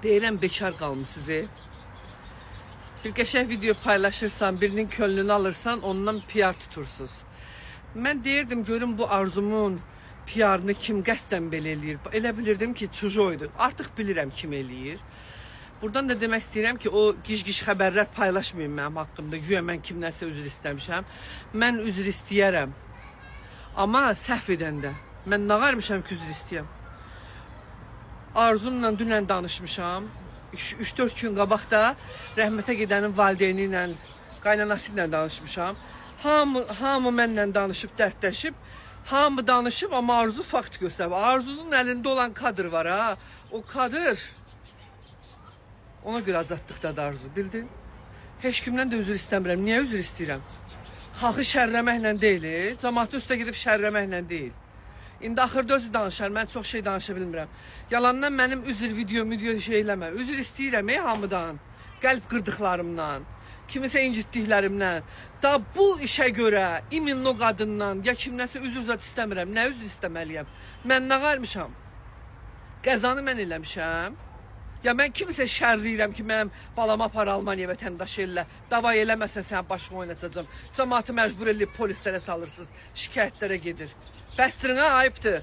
Deyirəm bekar qalmısınız. Bir qəşəng video paylaşırsan, birinin könlünü alırsan, ondan PR tutursunuz. Mən deyirdim, görüm bu arzumun PR'ını kim qəsdən belə eləyir. Elə bilirdim ki, çujoydu. Artıq bilirəm kim eləyir. Buradan da demək istəyirəm ki, o gic-gic xəbərlər paylaşmayın mənim haqqımda. Güya mən kimdənsə üzr istəmişəm. Mən üzr istəyərəm. Amma səhv edəndə. Mən nə qarmışam ki, üzr istəyəm. Arzumla dünən danışmışam. 3-4 gün qabaqda rəhmətə gedənin valideyni ilə, qaynanası ilə danışmışam. Hamı mənlə danışıb, dərdləşib. Hamı danışıb, amma Arzu fakt göstərib. Arzunun əlində olan kadr var ha. O kadr ona görə azadlıqdadır Arzu, bildin? Heç kimdən də üzr istəmirəm. Niyə üzr istəyirəm? Xalqı şərləməklə deyil, cəmaatı üstə gedib şərləməklə deyil. İndi axırda özü danışar, mən çox şey danışa bilmirəm. Yalandan mənim üzr video şey eləmə. Üzr istəyirəm hamıdan, qəlb qırdıqlarımdan, kimisə incitdiklərimdən. Da bu işə görə imin o qadından ya kimdənsə üzr zat istəmirəm. Nə üzr istəməliyəm? Mən nə qalmışam? Qəzanı mən eləmişəm. Ya mən kimsə şərliyirəm ki, mənim balama apar Almaniya vətəndaşı elə. Davay eləməsən sən başımı oynatacağım. Cəmaatı məcbur eləyib polislərə salırsınız, şikayətlərə gedir. Bəstirinə ayıbdır.